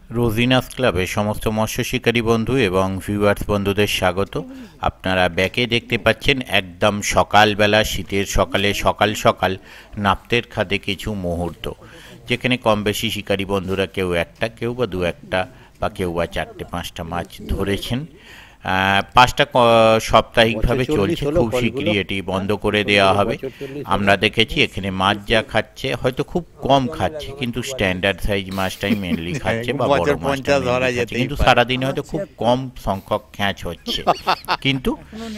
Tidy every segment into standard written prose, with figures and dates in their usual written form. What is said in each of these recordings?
রোজিনাস ক্লাবে সমস্ত মৎস্য শিকারী বন্ধু এবং ভিউয়ার্স বন্ধুদের স্বাগত। আপনারা ব্যাকে দেখতে পাচ্ছেন একদম সকালবেলা, শীতের সকালে সকাল সকাল নাপ্তের খাদে কিছু মুহূর্ত, যেখানে কম বেশি শিকারী বন্ধুরা কেউ একটা, কেউ বা দু একটা, বা কেউ বা চারটে পাঁচটা মাছ ধরেছেন। পাঁচটা সাপ্তাহিকভাবে চলছে, খুব শীঘ্রই এটি বন্ধ করে দেওয়া হবে। আমরা দেখেছি এখানে মাছ যা খাচ্ছে, হয়তো খুব কম খাচ্ছে, কিন্তু স্ট্যান্ডার্ড সাইজ মাছটাই মেনলি খাচ্ছে বা বড় মাছটা মেনলি খাচ্ছে, কিন্তু সারাদিনে হয়তো খুব কম সংখ্যক খ্যাঁচ হচ্ছে। কিন্তু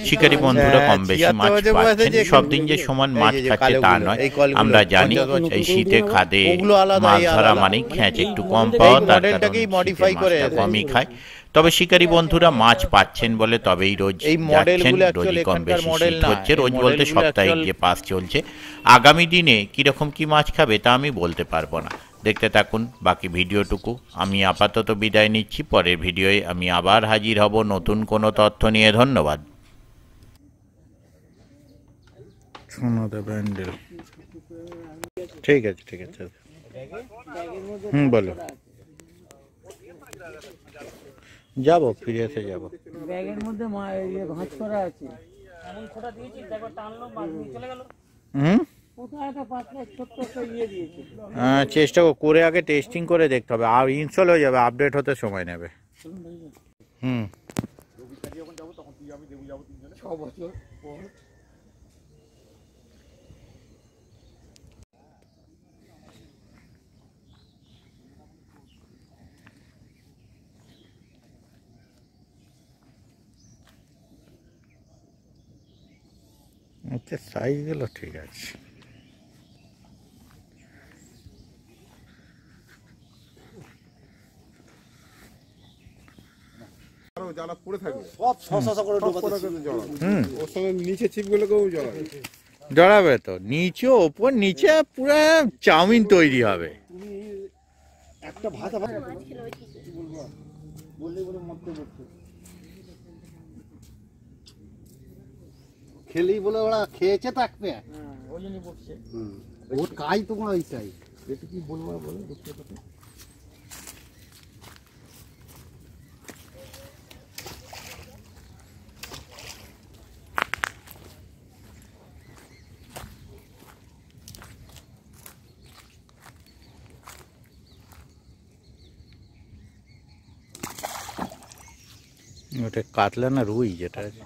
শিকারী বন্ধুরা কম বেশি মাছ পাচ্ছেন। সব দিন যে সমান মাছ খাচ্ছে তা নয়। আমরা জানি এই শীতে খাদে মাছ ধরা মানেই খ্যাঁচ একটু কম পাওয়া, তার কারণ মাছটা কমই খায়। তবে শিকারী বন্ধুরা মাছ পাচ্ছেন বলে তবেই রোজ যাচ্ছেন, রোজই কম বেশি শীত হচ্ছে। রোজ বলতে সাপ্তাহিক যে পাস চলছে। আগামী দিনে কীরকম কী মাছ খাবে তা আমি বলতে পারবো না। দেখতে থাকুন বাকি ভিডিওটুকু। আমি আপাতত বিদায় নিচ্ছি, পরের ভিডিওয়ে আমি আবার হাজির হব নতুন কোনো তথ্য নিয়ে। ধন্যবাদ। ঠিক আছে, ঠিক আছে। বলো। যাবো, ফিরে এসে যাবো। ব্যাগের মধ্যে ভাঁজ করা আছে, এমন খোটা দিয়েছি, দেখো টানলো মাছ নিয়ে চলে গেল। কোথায় একটা পাতলা ছোট্ট একটা দিয়েছি। চেষ্টা করে আগে টেস্টিং করে দেখতে হবে, আর ইনস্টল হয়ে যাবে, আপডেট হতে সময় নেবে। আচ্ছা, সাইজগুলো ঠিক আছে। যারা পড়ে থাকবে ওর সঙ্গে নিচে ছিপগুলোকেও জড়াবে তো, নিচে ওপর নিচে পুরো চাউমিন তৈরি হবে। একটা ভাতা খেলেই বলে ওরা খেয়েছে থাকবে, ওই জন্য বলছে ওর কাজ তোমার ওইটাই। এটা কি বলবো বলে দুঃখের কথা। ওটা কাতলা না রুই যেটা আছে?